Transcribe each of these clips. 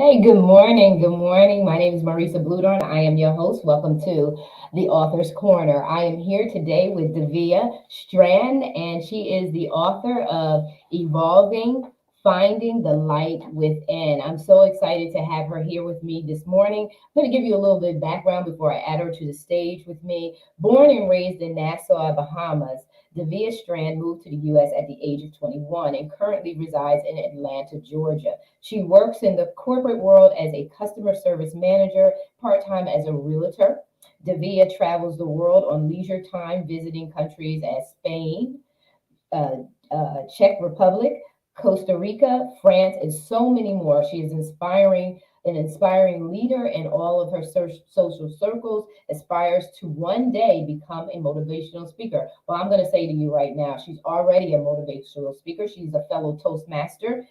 Hey, good morning. Good morning. My name is Marissa Bloedoorn. I am your host. Welcome to the Author's Corner. I am here today with Daveia Strand, and she is the author of Evolving, Finding the Light Within. I'm so excited to have her here with me this morning. I'm going to give you a little bit of background before I add her to the stage with me. Born and raised in Nassau, Bahamas, Daveia Strand moved to the U.S. at the age of 21 and currently resides in Atlanta, Georgia. She works in the corporate world as a customer service manager, part time as a realtor. Daveia travels the world on leisure time, visiting countries as Spain, uh, Czech Republic, Costa Rica, France, and so many more. She is an inspiring leader in all of her social circles, aspires to one day become a motivational speaker. Well, I'm going to say to you right now, she's already a motivational speaker. She's a fellow Toastmaster.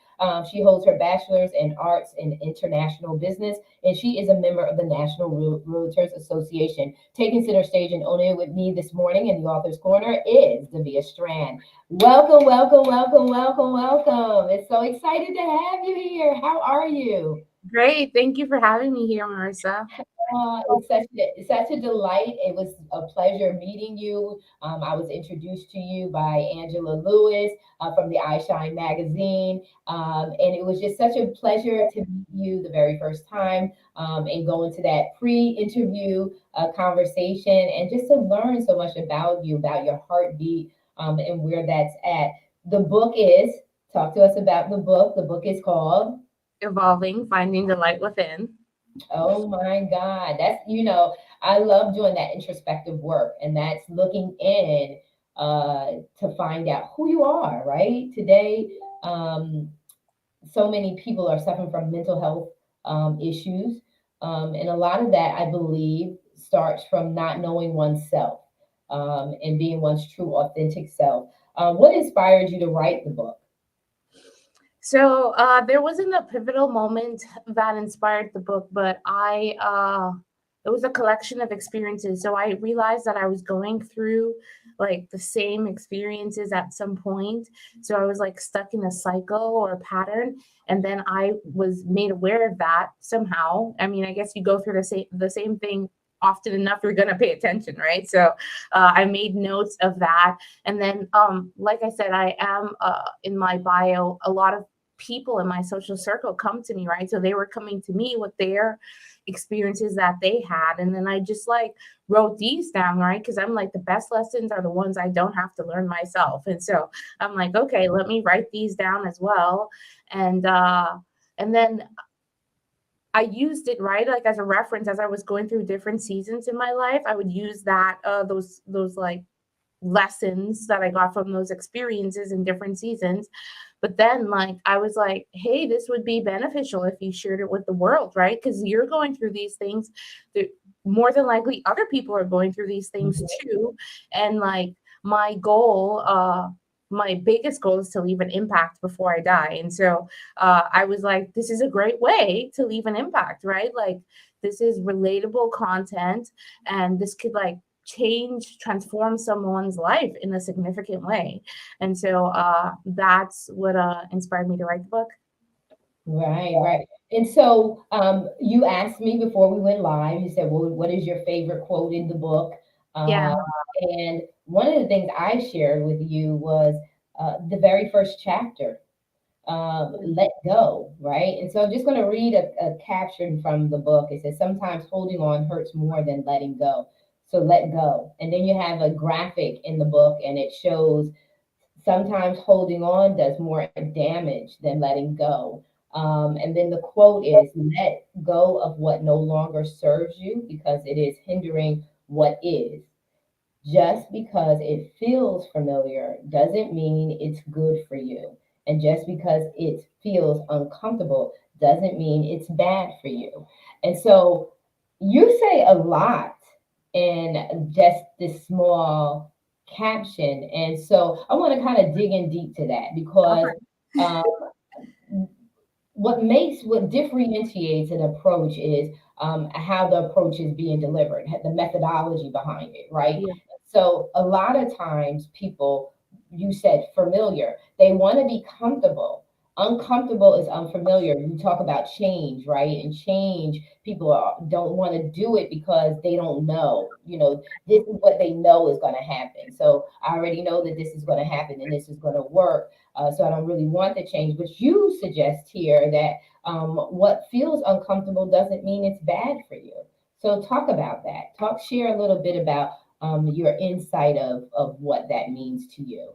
She holds her bachelor's in arts and international business, and she is a member of the National Realtors Association. Taking center stage and owning it with me this morning in the Author's Corner is Daveia Strand. Welcome, welcome, welcome, welcome, welcome. It's so excited to have you here. How are you? Great. Thank you for having me here, Marissa. It's such a delight. It was a pleasure meeting you. I was introduced to you by Angela Lewis from the I Shine magazine. And it was just such a pleasure to meet you the very first time and go into that pre interview conversation and just to learn so much about you, about your heartbeat and where that's at. The book is, talk to us about the book. The book is called Evolving, finding the light within. Oh my God. I love doing that introspective work, and that's looking in to find out who you are, right? Today, so many people are suffering from mental health issues. And a lot of that, I believe, starts from not knowing oneself and being one's true, authentic self. What inspired you to write the book? There wasn't a pivotal moment that inspired the book, but it was a collection of experiences. So I realized that I was going through like the same experiences at some point. So I was like stuck in a cycle or a pattern. And then I was made aware of that somehow. I mean, I guess you go through the same thing often enough, you're going to pay attention, right? So I made notes of that. And then, like I said, I am in my bio, a lot of people in my social circle come to me, right? So they were coming to me with their experiences that they had. And then I just like wrote these down, right? Because I'm like, the best lessons are the ones I don't have to learn myself. And so I'm like, okay, let me write these down as well. And then I used it, right, like as a reference as I was going through different seasons in my life. I would use that those like lessons that I got from those experiences in different seasons. But then, like, I was like, hey, this would be beneficial if you shared it with the world, right? Because you're going through these things. That more than likely, other people are going through these things too. And like, my goal, my biggest goal is to leave an impact before I die. And so I was like, this is a great way to leave an impact, right? Like, this is relatable content, and this could like transform someone's life in a significant way. And so that's what inspired me to write the book. Right, right. And so you asked me before we went live, you said, well, what is your favorite quote in the book? Yeah. Uh, and one of the things I shared with you was the very first chapter, let go, right? And so I'm just going to read a caption from the book. It says, sometimes holding on hurts more than letting go. So let go. And then you have a graphic in the book, and it shows sometimes holding on does more damage than letting go. And then the quote is, let go of what no longer serves you because it is hindering what is. Just because it feels familiar doesn't mean it's good for you. And just because it feels uncomfortable doesn't mean it's bad for you. And so you say a lot in just this small caption. And so I want to kind of dig in deep to that because um, what differentiates an approach is how the approach is being delivered, the methodology behind it, right? Yeah. So a lot of times people, you said familiar, they want to be comfortable. Uncomfortable is unfamiliar. You talk about change, right? And change, people don't want to do it because they don't know. This is what they know is going to happen. So I already know that this is going to happen and this is going to work. So I don't really want the change. But you suggest here that what feels uncomfortable doesn't mean it's bad for you. So talk about that. Share a little bit about your insight of what that means to you.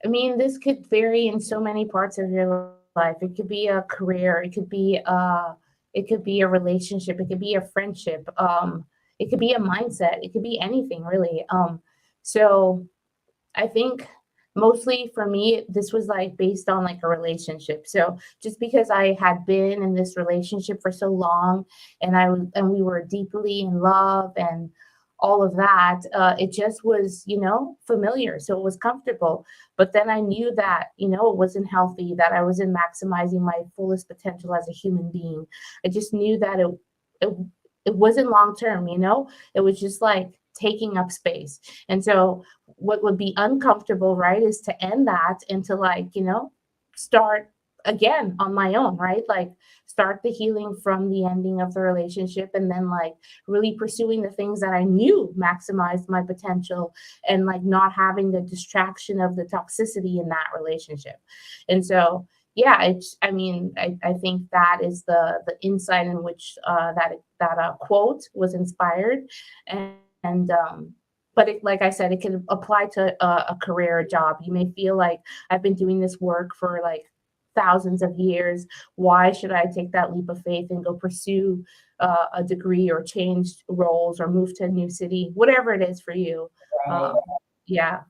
I mean, this could vary in so many parts of your life. It could be a career, it could be a relationship, it could be a friendship, it could be a mindset, it could be anything really. So I think mostly for me, this was like based on like a relationship. So just because I had been in this relationship for so long, and we were deeply in love and all of that, it just was, familiar. So it was comfortable. But then I knew that, it wasn't healthy, that I wasn't maximizing my fullest potential as a human being. I just knew that it, it wasn't long term, it was just like taking up space. And so what would be uncomfortable, right, is to end that and to like, start again on my own, right? Like start the healing from the ending of the relationship and then like really pursuing the things that I knew maximized my potential and like not having the distraction of the toxicity in that relationship. And so yeah, I mean, I think that is the insight in which that quote was inspired. And but like I said, it can apply to a career, a job. You may feel like I've been doing this work for like thousands of years. Why should I take that leap of faith and go pursue a degree or change roles or move to a new city, whatever it is for you? Right. Um, yeah.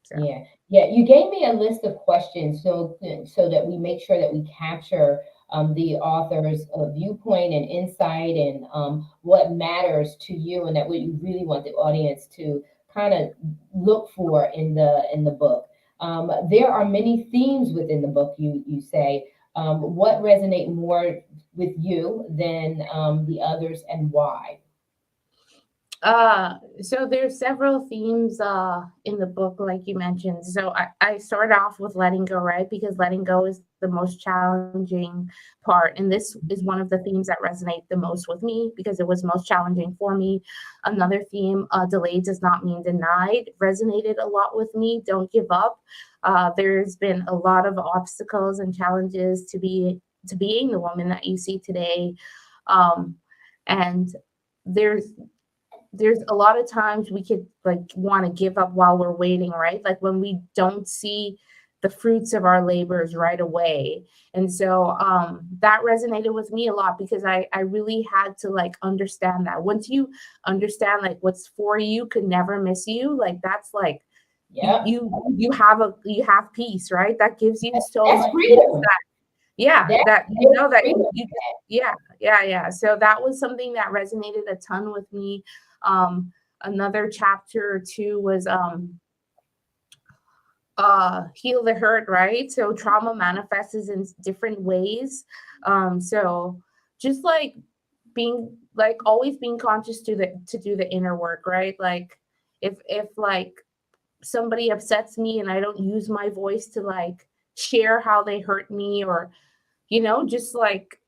So. Yeah, yeah. You gave me a list of questions so that we make sure that we capture the author's viewpoint and insight and what matters to you, and that what you really want the audience to kind of look for in the book. There are many themes within the book. You say what resonate more with you than the others, and why? So there's several themes in the book, like you mentioned. So I start off with letting go, right? Because letting go is the most challenging part. And this is one of the themes that resonate the most with me because it was most challenging for me. Another theme, delayed does not mean denied, resonated a lot with me. Don't give up. There's been a lot of obstacles and challenges to being the woman that you see today. Um, and there's there's a lot of times we could like want to give up while we're waiting, right? Like when we don't see the fruits of our labors right away. And so that resonated with me a lot because I really had to like understand that once you understand like what's for you could never miss you, like that's like Yeah, you have peace, right? That gives you so that's much peace freedom. that yeah, That that you is know that freedom. you yeah, yeah. So that was something that resonated a ton with me. Another chapter or two was heal the hurt, right? So trauma manifests in different ways. So just like being like always being conscious to do the inner work, right? Like if like somebody upsets me and I don't use my voice to like share how they hurt me or just like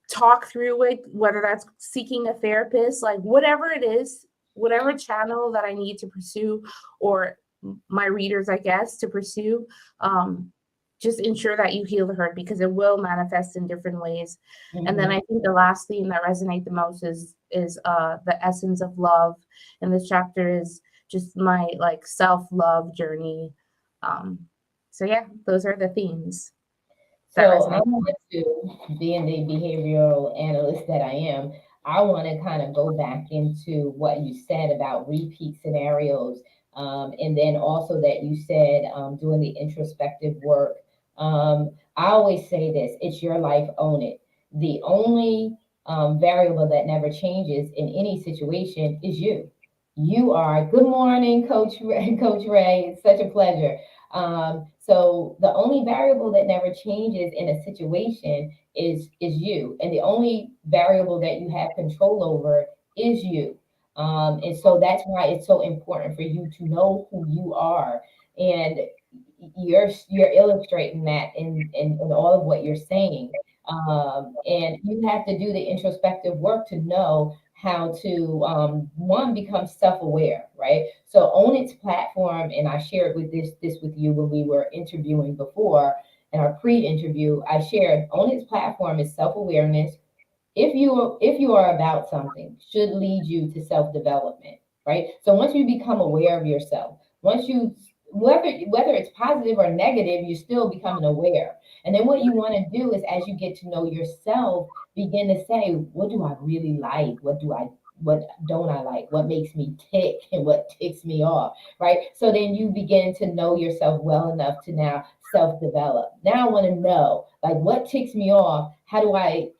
talk through it, whether that's seeking a therapist, like whatever it is, whatever channel that I need to pursue or my readers, I guess, to pursue. Just ensure that you heal the hurt because it will manifest in different ways. And then Mhm. I think the last theme that resonates the most is the essence of love. And this chapter is just my like self-love journey. Um, so yeah, those are the themes that So I resonate. want to, being the behavioral analyst that I am, I want to kind of go back into what you said about repeat scenarios, and then also that you said doing the introspective work. I always say this: it's your life, own it. The only variable that never changes in any situation is you. You are. Good morning, Coach Ray. Coach Ray, it's such a pleasure. So the only variable that never changes in a situation is you, and the only variable that you have control over is you. And so that's why it's so important for you to know who you are. And you're illustrating that in all of what you're saying. And you have to do the introspective work to know how to one become self-aware, right? So own its platform, and I shared with this with you when we were interviewing before in our pre-interview. I shared own its platform is self-awareness. If you are about something, should lead you to self-development, right? So once you become aware of yourself, once you whether it's positive or negative, you're still becoming aware. And then what you want to do is, as you get to know yourself, begin to say, what do I really like? What don't I like? What makes me tick and what ticks me off, right? So then you begin to know yourself well enough to now self-develop. Now I want to know, like, what ticks me off. How do I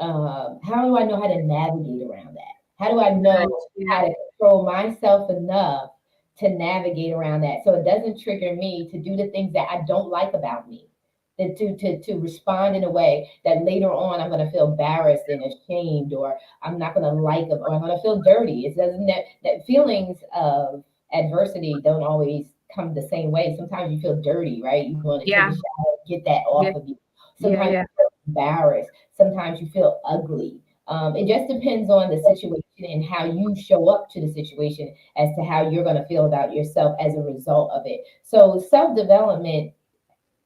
know how to navigate around that? How do I know Yeah. how to control myself enough to navigate around that so it doesn't trigger me to do the things that I don't like about me? That to respond in a way that later on I'm going to feel embarrassed and ashamed, or I'm not going to like them, or I'm going to feel dirty. It doesn't that feelings of adversity don't always come the same way. Sometimes you feel dirty, right? You want to take a Yeah. shower, get that Yeah. off of you. Yeah. Sometimes Yeah. you feel embarrassed. Sometimes you feel ugly. It just depends on the situation and how you show up to the situation as to how you're going to feel about yourself as a result of it. So self development,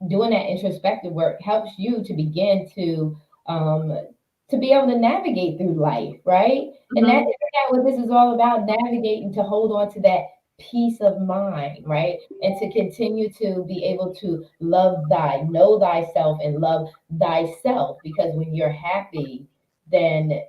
doing that introspective work, helps you to begin um, to be able to navigate through life, right? And that Hmm. isn't that what this is all about, navigating to hold on to that peace of mind, right? And to continue to be able to know thyself and love thyself. Because when you're happy, then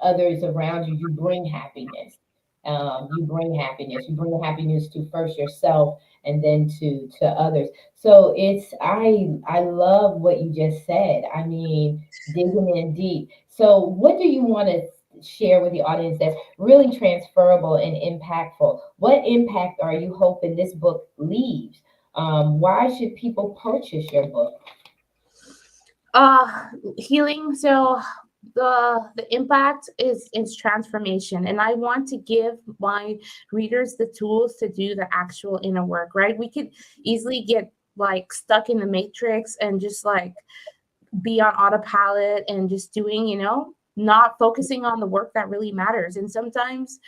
others around you, you bring happiness. You bring happiness to first yourself and then to others. So I love what you just said. I mean, digging in deep. So what do you want to share with the audience that's really transferable and impactful? What impact are you hoping this book leaves? Why should people purchase your book? uh Healing. So the impact is transformation, and I want to give my readers the tools to do the actual inner work, right? We could easily get like stuck in the matrix and just like be on autopilot and just doing, not focusing on the work that really matters. And sometimes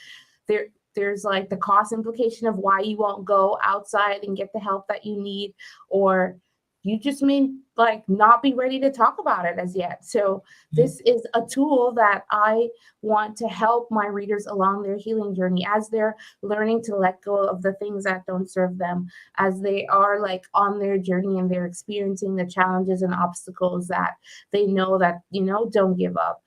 there there's like the cost implication of why you won't go outside and get the help that you need, or you just may like not be ready to talk about it as yet. So this is a tool that I want to help my readers along their healing journey as they're learning to let go of the things that don't serve them, as they are like on their journey and they're experiencing the challenges and obstacles that they know that, don't give up.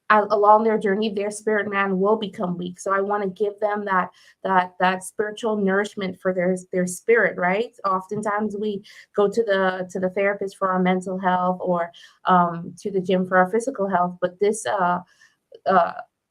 Along their journey, their spirit man will become weak. So I want to give them that spiritual nourishment for their spirit. Right. Oftentimes we go to the therapist for our mental health, or to the gym for our physical health, but this uh,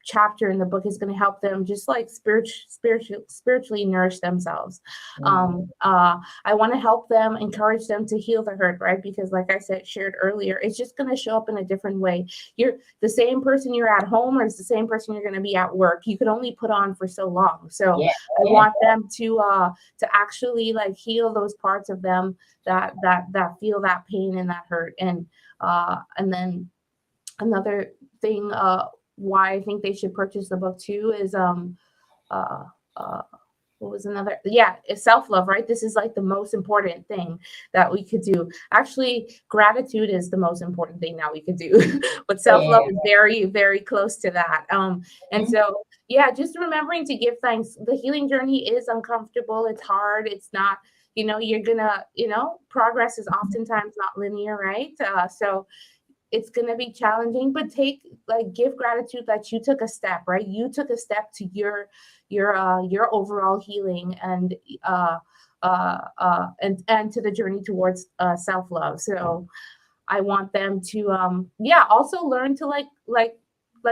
chapter in the book is going to help them just like spiritually nourish themselves. Mm, I want to help them, encourage them to heal the hurt, right? Because like I said, shared earlier, it's just going to show up in a different way. You're the same person you're at home, or it's the same person you're going to be at work. You can only put on for so long. So yeah, I yeah. want them to actually like heal those parts of them that feel that pain and that hurt. And then another thing, why I think they should purchase the book too is uh uh what was another, yeah, it's self-love, right? This is like the most important thing that we could do. Actually, gratitude is the most important thing that we could do. But self-love Yeah. is very, very close to that. And Mhm. so yeah, just remembering to give thanks. The healing journey is uncomfortable, it's hard, it's not, you're gonna, progress is oftentimes not linear, right? So it's going to be challenging, but give gratitude that you took a step, right? You took a step to your overall healing, and to the journey towards self-love. So I want them to also learn to like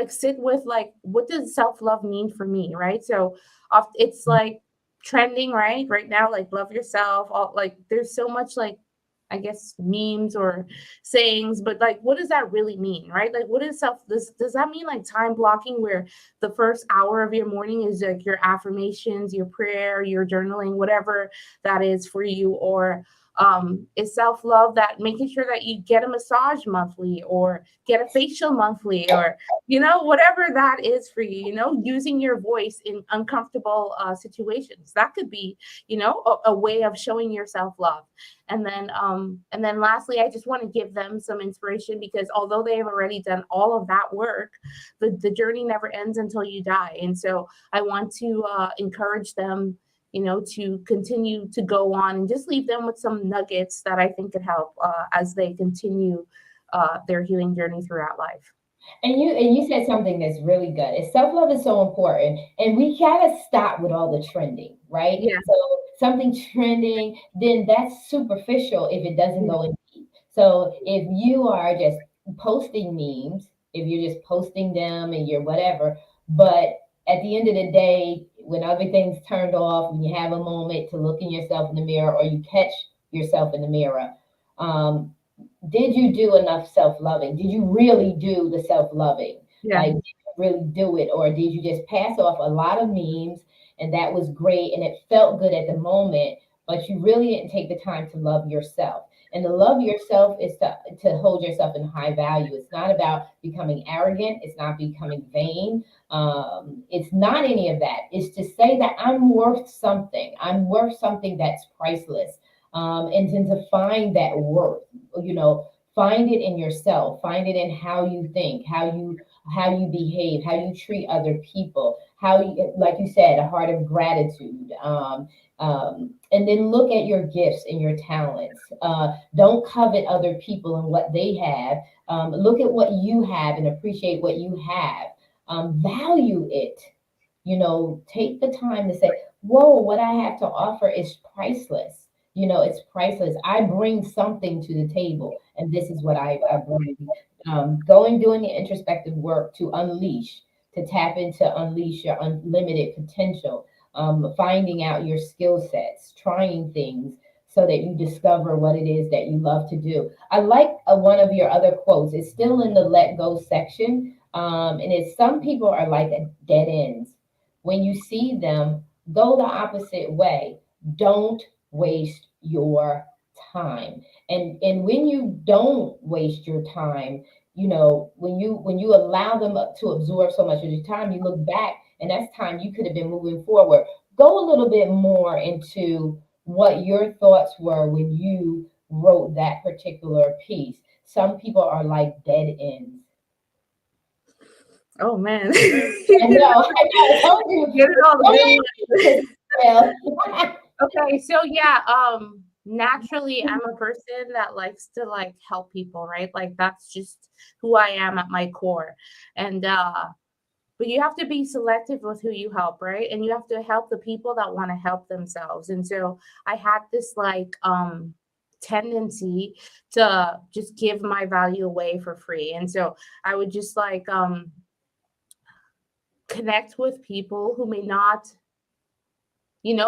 sit with like, what does self-love mean for me, right? So it's like trending right now, like love yourself, all like there's so much like I guess, memes or sayings, but like, what does that really mean, right? Like, what is does that mean like time blocking, where the first hour of your morning is like your affirmations, your prayer, your journaling, whatever that is for you? Or is self-love that making sure that you get a massage monthly, or get a facial monthly, or whatever that is for you, using your voice in uncomfortable situations? That could be, a way of showing your self-love. And then lastly, I just want to give them some inspiration, because although they have already done all of that work, the journey never ends until you die. And so I want to encourage them, to continue to go on, and just leave them with some nuggets that I think could help as they continue their healing journey throughout life. And you said something that's really good. Self love is so important, and we gotta stop with all the trending, right? Yeah. So something trending, then that's superficial if it doesn't Yeah. go in deep. So if you are just posting memes, if you're just posting them and you're whatever, but at the end of the day, when everything's turned off, when you have a moment to look in yourself in the mirror, or you catch yourself in the mirror, um, did you do enough self-loving? Did you really do the self-loving? Yeah. Like, did you really do it? Or did you just pass off a lot of memes and that was great and it felt good at the moment, but you really didn't take the time to love yourself? And to love yourself is to hold yourself in high value. It's not about becoming arrogant. It's not becoming vain. It's not any of that. It's to say that I'm worth something. I'm worth something that's priceless. And then to find that worth, find it in yourself, find it in how you think, how you behave, how you treat other people, how you, like you said, a heart of gratitude. And then look at your gifts and your talents. Don't covet other people and what they have. Look at what you have and appreciate what you have. Value it. Take the time to say, whoa, what I have to offer is priceless. It's priceless. I bring something to the table, and this is what I bring. Going, doing the introspective work to unleash, to tap into, unleash your unlimited potential, finding out your skill sets, trying things so that you discover what it is that you love to do. I like one of your other quotes. It's still in the let go section. And it's, some people are like dead ends. When you see them, go the opposite way. Don't waste your time. And when you don't waste your time, when you allow them to absorb so much of your time, you look back and that's time you could have been moving forward. Go a little bit more into what your thoughts were when you wrote that particular piece. Some people are like dead ends. Oh man. I know, I know. I told you. Get it all the good ones. Well, Okay, so yeah, naturally I'm a person that likes to like help people, right? Like that's just who I am at my core. And but you have to be selective with who you help, right? And you have to help the people that want to help themselves. And so I had this like tendency to just give my value away for free. And so I would just like connect with people who may not,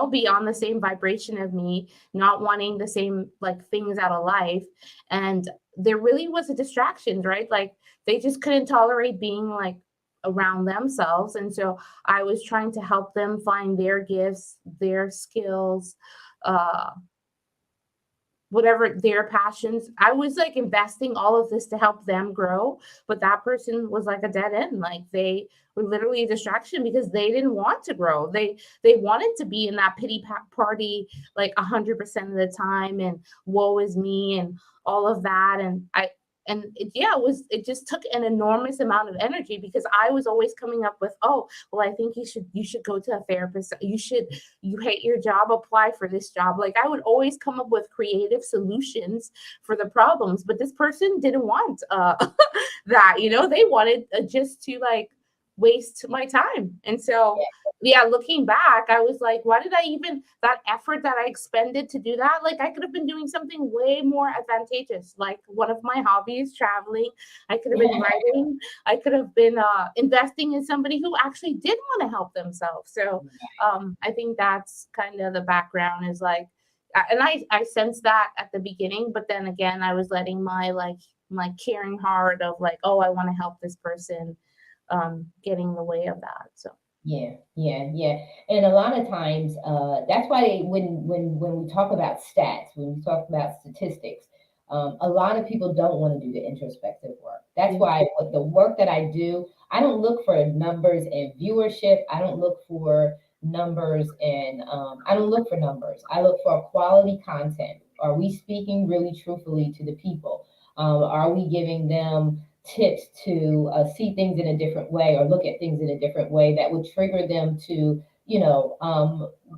be on the same vibration of me, not wanting the same like things out of life. And there really was a distraction, right? Like they just couldn't tolerate being like around themselves. And so I was trying to help them find their gifts, their skills, uh, whatever their passions. I was like investing all of this to help them grow, but that person was like a dead end. Like they were literally a distraction because they didn't want to grow. They wanted to be in that party like 100% of the time, and woe is me and all of that. It just took an enormous amount of energy because I was always coming up with, oh, well, I think you should go to a therapist. You hate your job, apply for this job. Like I would always come up with creative solutions for the problems, but this person didn't want that. They wanted just to like waste my time. And so yeah, looking back, I was like, why did I even, that effort that I expended to do that? Like I could have been doing something way more advantageous, like one of my hobbies, traveling. I could have been writing. I could have been investing in somebody who actually did want to help themselves. So I think that's kind of the background, is like, And I sensed that at the beginning, but then again, I was letting my caring heart of like, oh, I want to help this person, getting in the way of that. So Yeah, yeah, yeah. And a lot of times, that's why when we talk about stats, when we talk about statistics, a lot of people don't want to do the introspective work. That's yeah, why with the work that I do, I don't look for numbers and viewership. I don't look for numbers and I don't look for numbers. I look for quality content. Are we speaking really truthfully to the people? Are we giving them tips to see things in a different way or look at things in a different way that would trigger them to,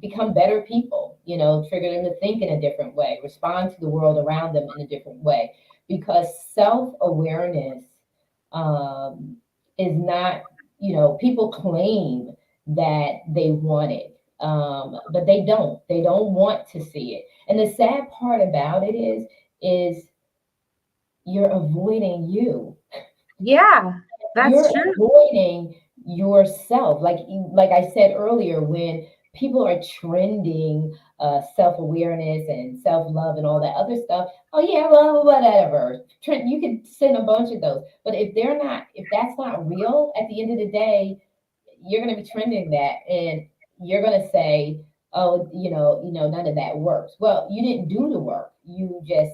become better people, trigger them to think in a different way, respond to the world around them in a different way. Because self awareness um, is not, people claim that they want it, but they don't. They don't want to see it. And the sad part about it is you're avoiding you. yeah, that's You're true. avoiding yourself. Like I said earlier, when people are trending self-awareness and self-love and all that other stuff, oh yeah, well, whatever. Trend, you could send a bunch of those. But if that's not real, at the end of the day, you're going to be trending that and you're going to say, oh, none of that works. Well, you didn't do the work. You just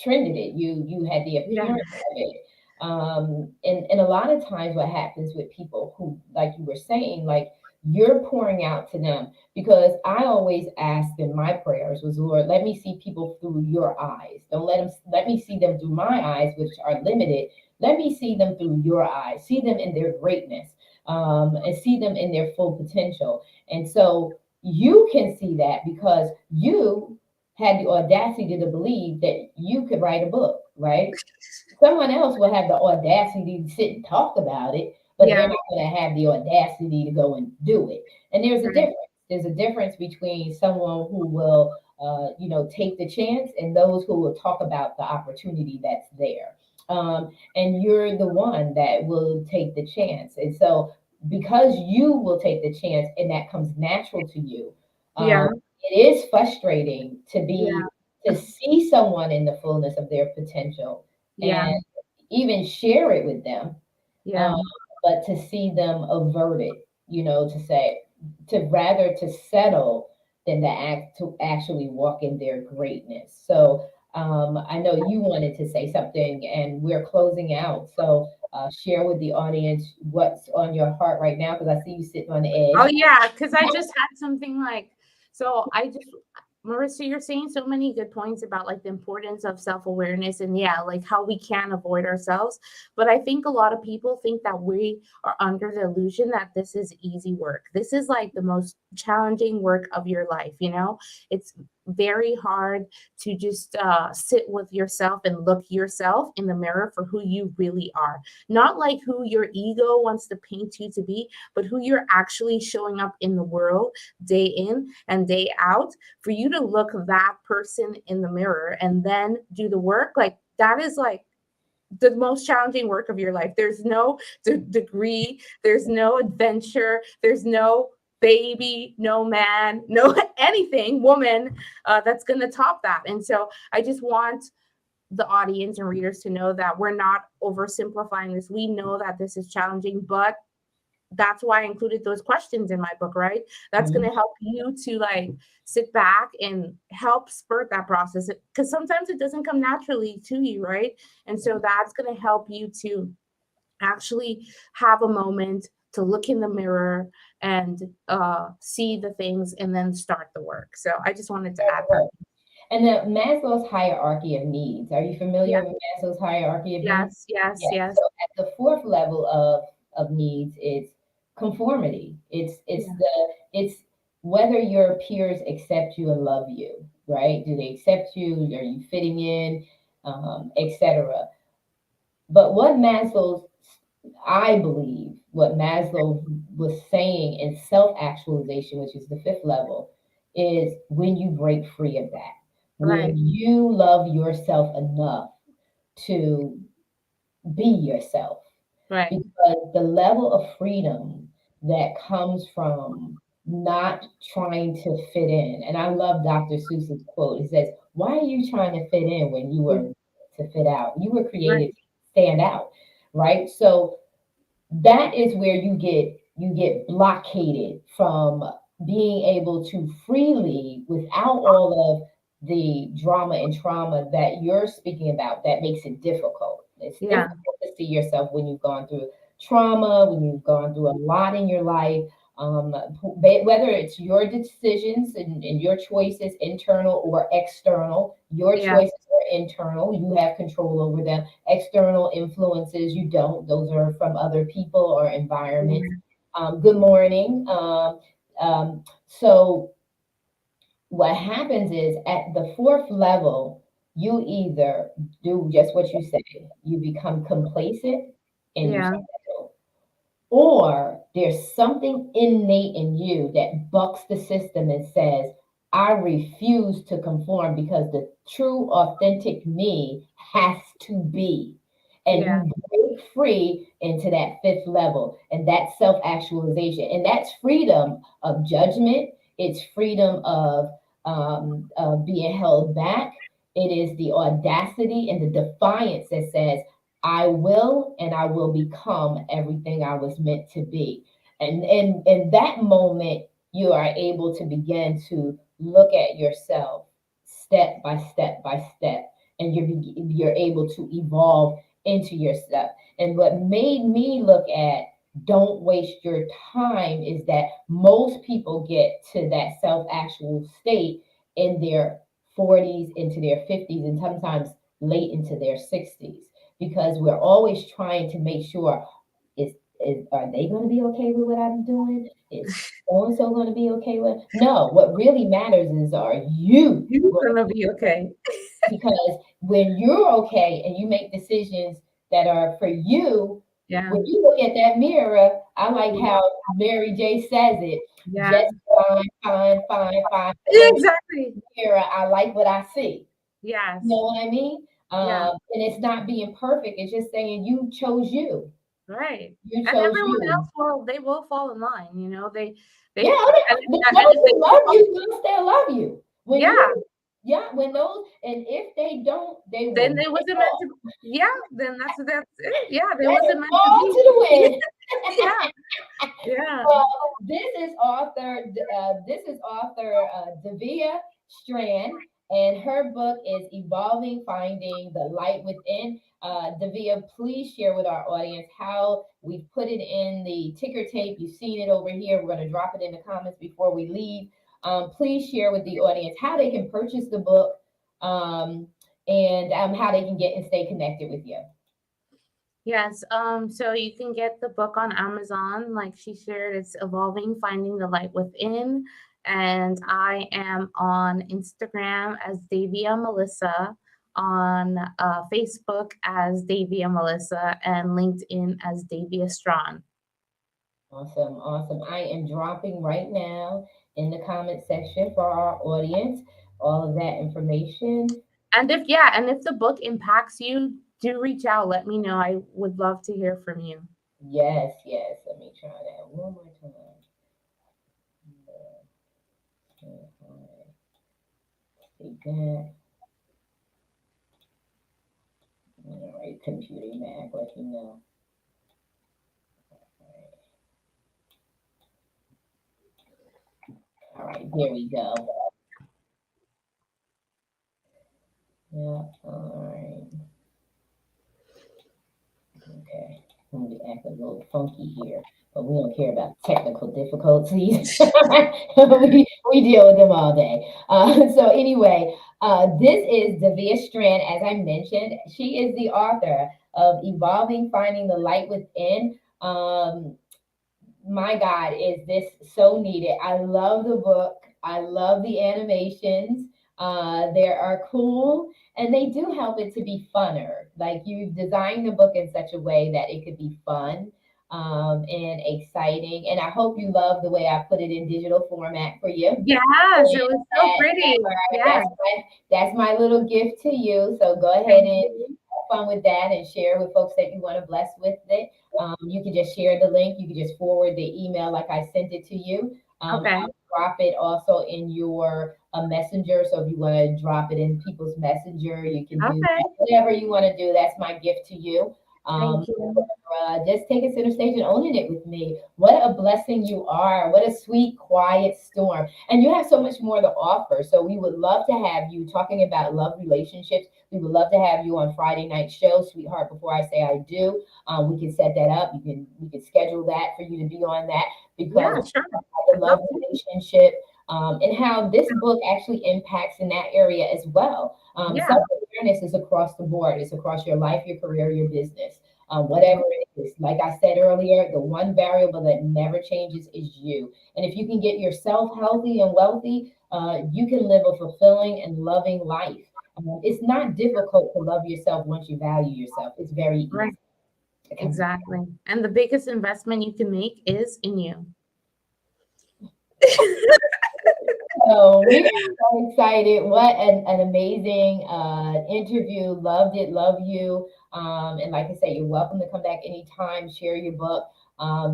trended it. You had the Yeah, appearance of it. And a lot of times what happens with people who, like you were saying, like you're pouring out to them, because I always ask in my prayers was, Lord, let me see people through your eyes. Don't let me see them through my eyes, which are limited. Let me see them through your eyes, see them in their greatness, and see them in their full potential. And so you can see that because you had the audacity to believe that you could write a book, right? Someone else will have the audacity to sit and talk about it, but they're yeah, not going to have the audacity to go and do it. And there's a right. difference. There's a difference between someone who will, take the chance and those who will talk about the opportunity that's there. And you're the one that will take the chance. And so, because you will take the chance and that comes natural to you, Yeah, um, it is frustrating yeah, to see someone in the fullness of their potential yeah, and even share it with them, yeah, um, but to see them averted, to say, to rather to settle than to actually walk in their greatness. So I know you wanted to say something, and we're closing out. So share with the audience what's on your heart right now, because I see you sitting on the oh edge. yeah, because I just had something like, so I just, Marissa, you're saying so many good points about like the importance of self-awareness and yeah, like how we can avoid ourselves. But I think a lot of people think that we are under the illusion that this is easy work. This is like the most challenging work of your life, you know? It's very hard to just sit with yourself and look yourself in the mirror for who you really are. Not like who your ego wants to paint you to be, but who you're actually showing up in the world day in and day out. For you to look that person in the mirror and then do the work, like that is like the most challenging work of your life. There's no degree, there's no adventure, there's no baby, no man, no anything, woman, that's going to top that. And so I just want the audience and readers to know that we're not oversimplifying this. We know that this is challenging, but that's why I included those questions in my book, right? That's going Mhm. to help you to like sit back and help spurt that process, because sometimes it doesn't come naturally to you, right? And so that's going to help you to actually have a moment to look in the mirror and see the things and then start the work. So I just wanted to add that. And the Maslow's hierarchy of needs. Are you Yeah. familiar with Maslow's hierarchy of needs? Yes. Yes. Yeah. Yes. So at the fourth level of needs, it's conformity. Yeah. It's whether your peers accept you and love you, right? Do they accept you? Are you fitting in, etc. But I believe what Maslow was saying in self actualization, which is the fifth level, is when you break free of that, Right. when you love yourself enough to be yourself. Right. Because the level of freedom that comes from not trying to fit in. And I love Dr. Seuss's quote. He says, "Why are you trying to fit in when you were to fit out? You were Right. created to stand out, right?" So that is where you get blockaded from being able to freely, without all of the drama and trauma that you're speaking about, that makes it difficult. It's Yeah. difficult to see yourself when you've gone through trauma, when you've gone through a lot in your life, whether it's your decisions and your choices, internal or external. Your Yeah. choices are internal, you have control over them. External influences, you don't. Those are from other people or environments. Good morning. So what happens is, at the fourth level, you either do just what you say, you become complacent and you Yeah. settle, or there's something innate in you that bucks the system and says, I refuse to conform because the true, authentic me has to be. And Yeah. you break free into that fifth level, and that's self actualization. And that's freedom of judgment, it's freedom of being held back. It is the audacity and the defiance that says, I will, and I will become everything I was meant to be. And in that moment, you are able to begin to look at yourself step by step by step, and you're able to evolve into yourself. And what made me look at don't waste your time is that most people get to that self actual state in their 40s, into their 50s, and sometimes late into their 60s, because we're always trying to make sure, are they going to be okay with what I'm doing? Is so and so going to be okay with? No, what really matters is, are you You're going gonna to be be okay? okay. Because when you're okay and you make decisions that are for you, Yeah. when you look at that mirror, I like Yeah. how Mary J says it, Yeah. just fine, fine, fine, fine. When we Exactly. mirror, I like what I see. You Yes. know what I mean? Yeah. And it's not being perfect. It's just saying you chose you. Right. You And chose everyone you. else will they will fall in line, you know. They Yeah, the and those if they who don't love fall, you will still love you. When yeah, you, yeah, when those, and if they don't, they then will they get wasn't meant off. to, yeah, then that's it. Yeah, they Let wasn't it meant to fall be. to the wind. Yeah. Yeah. Well, this is author Daveia Strand, and her book is Evolving, Finding the Light Within. Daveia, please share with our audience how we put it in the ticker tape. You've seen it over here. We're going to drop it in the comments before we leave. Please share with the audience how they can purchase the book, and how they can get and stay connected with you. Yes, so you can get the book on Amazon, like she shared, it's Evolving, Finding the Light Within. And I am on Instagram as Daveia Melissa, on Facebook as Daveia Melissa, and LinkedIn as Daveia Strawn. Awesome, awesome. I am dropping right now in the comment section for our audience all of that information. And if the book impacts you, do reach out. Let me know. I would love to hear from you. Yes, yes. Let me try that one more time. See that. All right, computer Mac, let you know. All right, there we go. Yeah, all right. Okay. I'm gonna be acting a little funky here, but we don't care about technical difficulties. we deal with them all day. So anyway, this is Daveia Strand, as I mentioned. She is the author of Evolving, Finding the Light Within. My God, is this so needed? I love the book. I love the animations. They are cool, and they do help it to be funner. Like, you designed the book in such a way that it could be fun, and exciting. And I hope you love the way I put it in digital format for you. Yes, it was so pretty. All right, Yes. that's my little gift to you. So go ahead Thank and you. have fun with that and share with folks that you want to bless with it. You can just share the link. You can just forward the email like I sent it to you. Okay. I'll drop it also in your messenger. So if you want to drop it in people's messenger, you can do Okay. whatever you want to do. That's my gift to you. Thank you. Just taking center stage and owning it with me. What a blessing you are. What a sweet, quiet storm. And you have so much more to offer. So we would love to have you talking about love relationships. We would love to have you on Friday night show, sweetheart. Before I say I do, we can set that up. We can schedule that for you to be on that because Yeah, sure. the love relationship, and how this book actually impacts in that area as well. Yeah. Self-awareness is across the board. It's across your life, your career, your business, whatever it is. Like I said earlier, the one variable that never changes is you. And if you can get yourself healthy and wealthy, you can live a fulfilling and loving life. It's not difficult to love yourself once you value yourself. It's very Right. easy. Okay. Exactly. And the biggest investment you can make is in you. So we are so excited. What an amazing interview. Loved it. Love you. And like I said, you're welcome to come back anytime, share your book,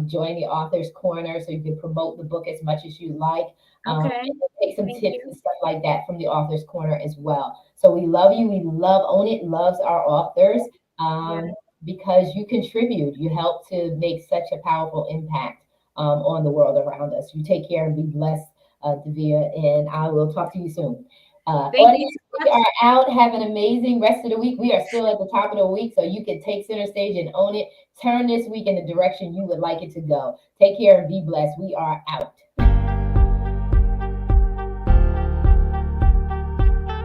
join the author's corner so you can promote the book as much as you like. Okay. And take some Thank tips you. and stuff like that from the author's corner as well. So we love you. We love Own It, loves our authors, Yeah. because you contribute. You help to make such a powerful impact on the world around us. You take care and be blessed, Daveia, and I will talk to you soon. Thank you Audience, so we much. are out. Have an amazing rest of the week. We are still at the top of the week, so you can take center stage and own it. Turn this week in the direction you would like it to go. Take care and be blessed. We are out.